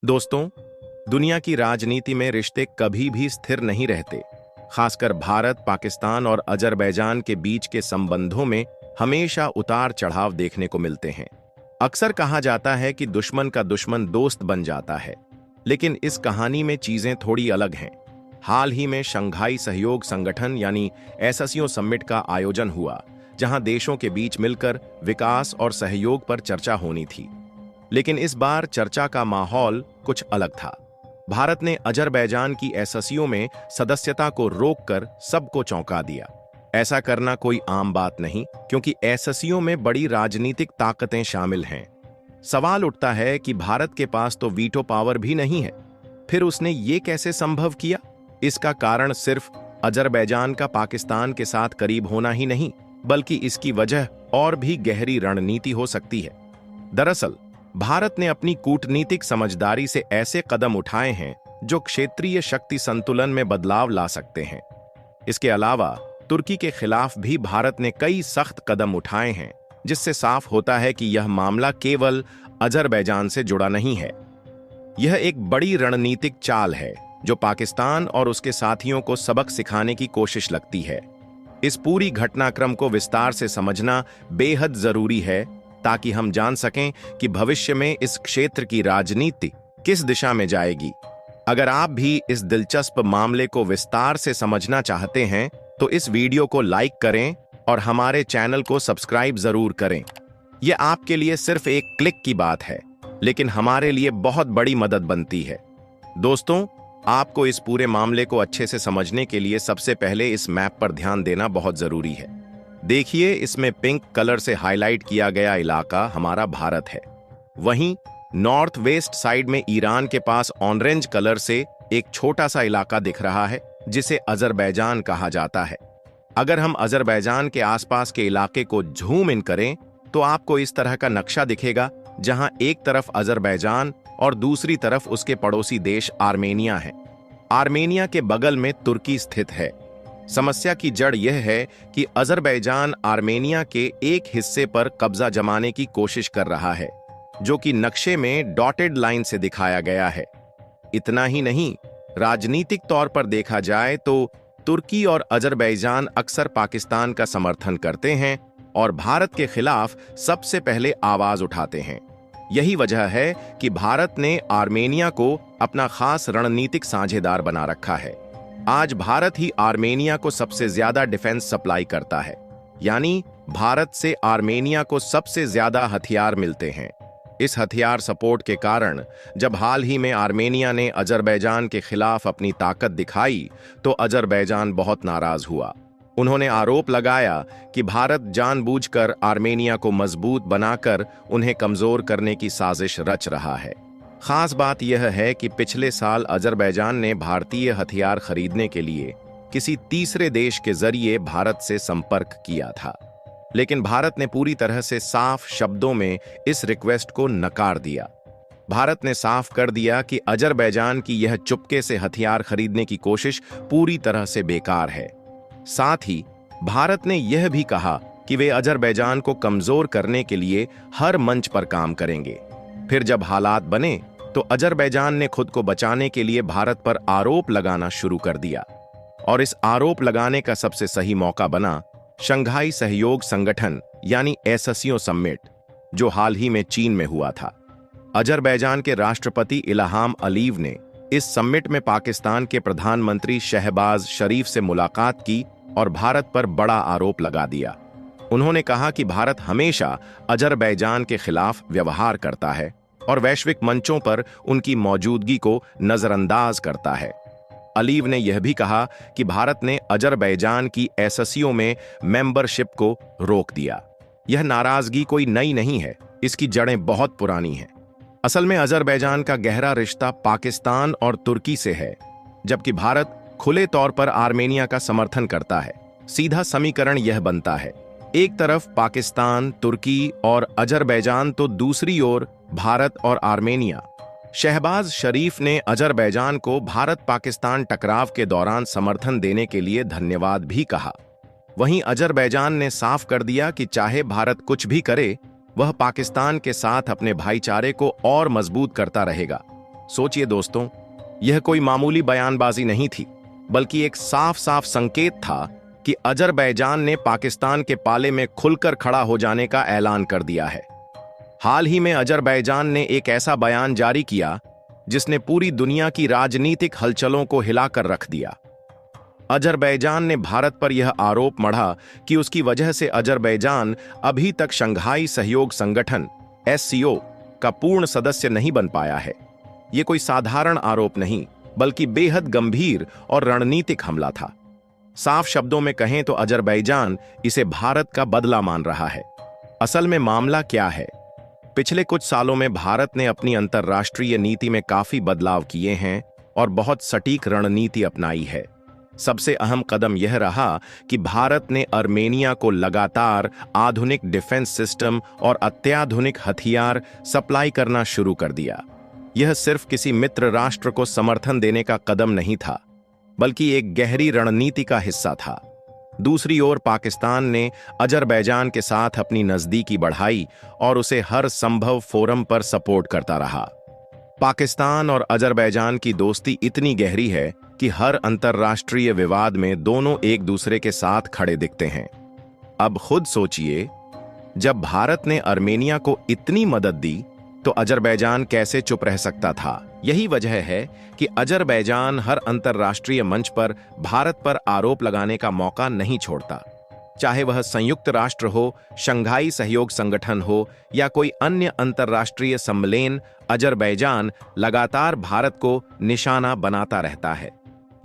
दोस्तों, दुनिया की राजनीति में रिश्ते कभी भी स्थिर नहीं रहते। खासकर भारत, पाकिस्तान और अजरबैजान के बीच के संबंधों में हमेशा उतार चढ़ाव देखने को मिलते हैं। अक्सर कहा जाता है कि दुश्मन का दुश्मन दोस्त बन जाता है, लेकिन इस कहानी में चीजें थोड़ी अलग हैं। हाल ही में शंघाई सहयोग संगठन यानी एससीओ समिट का आयोजन हुआ, जहां देशों के बीच मिलकर विकास और सहयोग पर चर्चा होनी थी। लेकिन इस बार चर्चा का माहौल कुछ अलग था। भारत ने अजरबैजान की एससीओ में सदस्यता को रोककर सबको चौंका दिया। ऐसा करना कोई आम बात नहीं, क्योंकि एससीओ में बड़ी राजनीतिक ताकतें शामिल हैं। सवाल उठता है कि भारत के पास तो वीटो पावर भी नहीं है, फिर उसने ये कैसे संभव किया? इसका कारण सिर्फ अजरबैजान का पाकिस्तान के साथ करीब होना ही नहीं, बल्कि इसकी वजह और भी गहरी रणनीति हो सकती है। दरअसल भारत ने अपनी कूटनीतिक समझदारी से ऐसे कदम उठाए हैं जो क्षेत्रीय शक्ति संतुलन में बदलाव ला सकते हैं। इसके अलावा तुर्की के खिलाफ भी भारत ने कई सख्त कदम उठाए हैं, जिससे साफ होता है कि यह मामला केवल अजरबैजान से जुड़ा नहीं है। यह एक बड़ी रणनीतिक चाल है जो पाकिस्तान और उसके साथियों को सबक सिखाने की कोशिश लगती है। इस पूरी घटनाक्रम को विस्तार से समझना बेहद जरूरी है, ताकि हम जान सकें कि भविष्य में इस क्षेत्र की राजनीति किस दिशा में जाएगी। अगर आप भी इस दिलचस्प मामले को विस्तार से समझना चाहते हैं, तो इस वीडियो को लाइक करें और हमारे चैनल को सब्सक्राइब जरूर करें। यह आपके लिए सिर्फ एक क्लिक की बात है, लेकिन हमारे लिए बहुत बड़ी मदद बनती है। दोस्तों, आपको इस पूरे मामले को अच्छे से समझने के लिए सबसे पहले इस मैप पर ध्यान देना बहुत जरूरी है। देखिए, इसमें पिंक कलर से हाईलाइट किया गया इलाका हमारा भारत है। वहीं नॉर्थ वेस्ट साइड में ईरान के पास ऑरेंज कलर से एक छोटा सा इलाका दिख रहा है, जिसे अजरबैजान कहा जाता है। अगर हम अजरबैजान के आसपास के इलाके को झूम इन करें, तो आपको इस तरह का नक्शा दिखेगा, जहां एक तरफ अजरबैजान और दूसरी तरफ उसके पड़ोसी देश आर्मेनिया है। आर्मेनिया के बगल में तुर्की स्थित है। समस्या की जड़ यह है कि अजरबैजान आर्मेनिया के एक हिस्से पर कब्जा जमाने की कोशिश कर रहा है, जो कि नक्शे में डॉटेड लाइन से दिखाया गया है। इतना ही नहीं, राजनीतिक तौर पर देखा जाए तो तुर्की और अजरबैजान अक्सर पाकिस्तान का समर्थन करते हैं और भारत के खिलाफ सबसे पहले आवाज उठाते हैं। यही वजह है कि भारत ने आर्मेनिया को अपना खास रणनीतिक साझेदार बना रखा है। आज भारत ही आर्मेनिया को सबसे ज्यादा डिफेंस सप्लाई करता है, यानी भारत से आर्मेनिया को सबसे ज्यादा हथियार मिलते हैं। इस हथियार सपोर्ट के कारण जब हाल ही में आर्मेनिया ने अजरबैजान के खिलाफ अपनी ताकत दिखाई, तो अजरबैजान बहुत नाराज हुआ। उन्होंने आरोप लगाया कि भारत जानबूझकर आर्मेनिया को मजबूत बनाकर उन्हें कमजोर करने की साजिश रच रहा है। खास बात यह है कि पिछले साल अजरबैजान ने भारतीय हथियार खरीदने के लिए किसी तीसरे देश के जरिए भारत से संपर्क किया था, लेकिन भारत ने पूरी तरह से साफ शब्दों में इस रिक्वेस्ट को नकार दिया। भारत ने साफ कर दिया कि अजरबैजान की यह चुपके से हथियार खरीदने की कोशिश पूरी तरह से बेकार है। साथ ही भारत ने यह भी कहा कि वे अजरबैजान को कमजोर करने के लिए हर मंच पर काम करेंगे। फिर जब हालात बने, तो अजरबैजान ने खुद को बचाने के लिए भारत पर आरोप लगाना शुरू कर दिया, और इस आरोप लगाने का सबसे सही मौका बना शंघाई सहयोग संगठन यानी एससीओ समिट, जो हाल ही में चीन में हुआ था। अजरबैजान के राष्ट्रपति इल्हाम अलीव ने इस समिट में पाकिस्तान के प्रधानमंत्री शहबाज शरीफ से मुलाकात की और भारत पर बड़ा आरोप लगा दिया। उन्होंने कहा कि भारत हमेशा अजरबैजान के खिलाफ व्यवहार करता है और वैश्विक मंचों पर उनकी मौजूदगी को नजरअंदाज करता है। अलीव ने यह भी कहा कि भारत ने अजरबैजान की एससीओ में मेंबरशिप को रोक दिया। यह नाराजगी कोई नई नहीं है, इसकी जड़ें बहुत पुरानी हैं। असल में अजरबैजान का गहरा रिश्ता पाकिस्तान और तुर्की से है, जबकि भारत खुले तौर पर आर्मेनिया का समर्थन करता है। सीधा समीकरण यह बनता है, एक तरफ पाकिस्तान, तुर्की और अजरबैजान, तो दूसरी ओर भारत और आर्मेनिया। शहबाज शरीफ ने अजरबैजान को भारत पाकिस्तान टकराव के दौरान समर्थन देने के लिए धन्यवाद भी कहा। वहीं अजरबैजान ने साफ कर दिया कि चाहे भारत कुछ भी करे, वह पाकिस्तान के साथ अपने भाईचारे को और मजबूत करता रहेगा। सोचिए दोस्तों, यह कोई मामूली बयानबाजी नहीं थी, बल्कि एक साफ साफ संकेत था कि अजरबैजान ने पाकिस्तान के पाले में खुलकर खड़ा हो जाने का ऐलान कर दिया है। हाल ही में अजरबैजान ने एक ऐसा बयान जारी किया जिसने पूरी दुनिया की राजनीतिक हलचलों को हिलाकर रख दिया। अजरबैजान ने भारत पर यह आरोप मढ़ा कि उसकी वजह से अजरबैजान अभी तक शंघाई सहयोग संगठन SCO का पूर्ण सदस्य नहीं बन पाया है। यह कोई साधारण आरोप नहीं, बल्कि बेहद गंभीर और रणनीतिक हमला था। साफ शब्दों में कहें तो अजरबैजान इसे भारत का बदला मान रहा है। असल में मामला क्या है? पिछले कुछ सालों में भारत ने अपनी अंतर्राष्ट्रीय नीति में काफी बदलाव किए हैं और बहुत सटीक रणनीति अपनाई है। सबसे अहम कदम यह रहा कि भारत ने अर्मेनिया को लगातार आधुनिक डिफेंस सिस्टम और अत्याधुनिक हथियार सप्लाई करना शुरू कर दिया। यह सिर्फ किसी मित्र राष्ट्र को समर्थन देने का कदम नहीं था, बल्कि एक गहरी रणनीति का हिस्सा था। दूसरी ओर पाकिस्तान ने अजरबैजान के साथ अपनी नजदीकी बढ़ाई और उसे हर संभव फोरम पर सपोर्ट करता रहा। पाकिस्तान और अजरबैजान की दोस्ती इतनी गहरी है कि हर अंतर्राष्ट्रीय विवाद में दोनों एक दूसरे के साथ खड़े दिखते हैं। अब खुद सोचिए, जब भारत ने अर्मेनिया को इतनी मदद दी तो अजरबैजान कैसे चुप रह सकता था? यही वजह है कि अजरबैजान हर अंतर्राष्ट्रीय मंच पर भारत पर आरोप लगाने का मौका नहीं छोड़ता। चाहे वह संयुक्त राष्ट्र हो, शंघाई सहयोग संगठन हो या कोई अन्य अंतर्राष्ट्रीय सम्मेलन, अजरबैजान लगातार भारत को निशाना बनाता रहता है।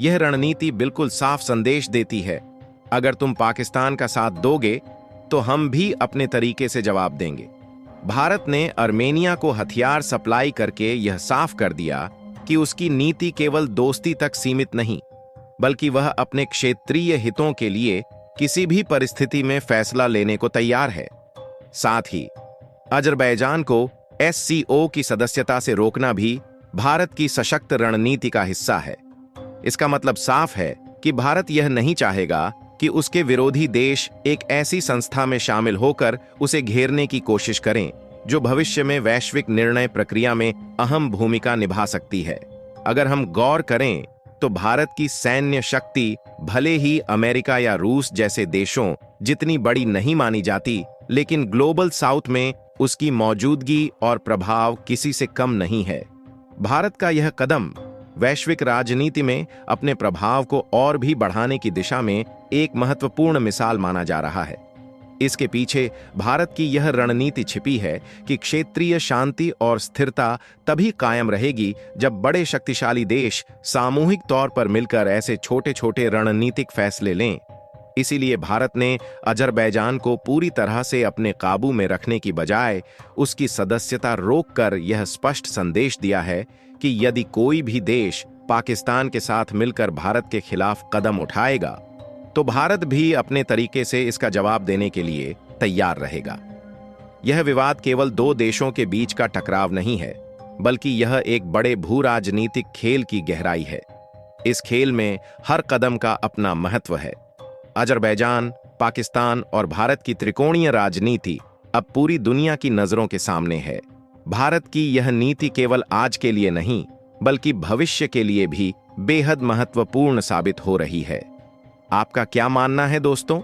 यह रणनीति बिल्कुल साफ संदेश देती है, अगर तुम पाकिस्तान का साथ दोगे तो हम भी अपने तरीके से जवाब देंगे। भारत ने अर्मेनिया को हथियार सप्लाई करके यह साफ कर दिया कि उसकी नीति केवल दोस्ती तक सीमित नहीं, बल्कि वह अपने क्षेत्रीय हितों के लिए किसी भी परिस्थिति में फैसला लेने को तैयार है। साथ ही अजरबैजान को SCO की सदस्यता से रोकना भी भारत की सशक्त रणनीति का हिस्सा है। इसका मतलब साफ है कि भारत यह नहीं चाहेगा कि उसके विरोधी देश एक ऐसी संस्था में शामिल होकर उसे घेरने की कोशिश करें जो भविष्य में वैश्विक निर्णय प्रक्रिया में अहम भूमिका निभा सकती है। अगर हम गौर करें तो भारत की सैन्य शक्ति भले ही अमेरिका या रूस जैसे देशों जितनी बड़ी नहीं मानी जाती, लेकिन ग्लोबल साउथ में उसकी मौजूदगी और प्रभाव किसी से कम नहीं है। भारत का यह कदम वैश्विक राजनीति में अपने प्रभाव को और भी बढ़ाने की दिशा में एक महत्वपूर्ण मिसाल माना जा रहा है। इसके पीछे भारत की यह रणनीति छिपी है कि क्षेत्रीय शांति और स्थिरता तभी कायम रहेगी जब बड़े शक्तिशाली देश सामूहिक तौर पर मिलकर ऐसे छोटे छोटे रणनीतिक फैसले लें। इसीलिए भारत ने अजरबैजान को पूरी तरह से अपने काबू में रखने की बजाय उसकी सदस्यता रोककर यह स्पष्ट संदेश दिया है कि यदि कोई भी देश पाकिस्तान के साथ मिलकर भारत के खिलाफ कदम उठाएगा तो भारत भी अपने तरीके से इसका जवाब देने के लिए तैयार रहेगा। यह विवाद केवल दो देशों के बीच का टकराव नहीं है, बल्कि यह एक बड़े भू-राजनीतिक खेल की गहराई है। इस खेल में हर कदम का अपना महत्व है। अजरबैजान, पाकिस्तान और भारत की त्रिकोणीय राजनीति अब पूरी दुनिया की नजरों के सामने है। भारत की यह नीति केवल आज के लिए नहीं, बल्कि भविष्य के लिए भी बेहद महत्वपूर्ण साबित हो रही है। आपका क्या मानना है दोस्तों?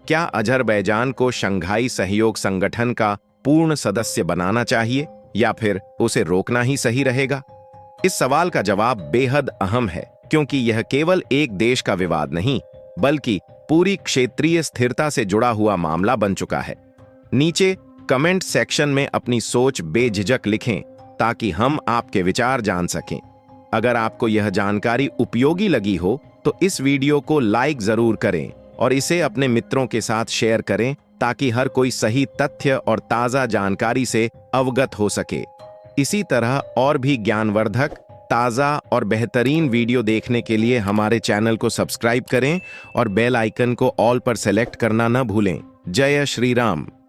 क्या अजरबैजान को शंघाई सहयोग संगठन का पूर्ण सदस्य बनाना चाहिए या फिर उसे रोकना ही सही रहेगा? इस सवाल का जवाब बेहद अहम है, क्योंकि यह केवल एक देश का विवाद नहीं, बल्कि पूरी क्षेत्रीय स्थिरता से जुड़ा हुआ मामला बन चुका है। नीचे कमेंट सेक्शन में अपनी सोच बेझिझक लिखें ताकि हम आपके विचार जान सकें। अगर आपको यह जानकारी उपयोगी लगी हो तो इस वीडियो को लाइक जरूर करें और इसे अपने मित्रों के साथ शेयर करें ताकि हर कोई सही तथ्य और ताज़ा जानकारी से अवगत हो सके। इसी तरह और भी ज्ञानवर्धक, ताज़ा और बेहतरीन वीडियो देखने के लिए हमारे चैनल को सब्सक्राइब करें और बेल आइकन को ऑल पर सेलेक्ट करना न भूलें। जय श्री राम।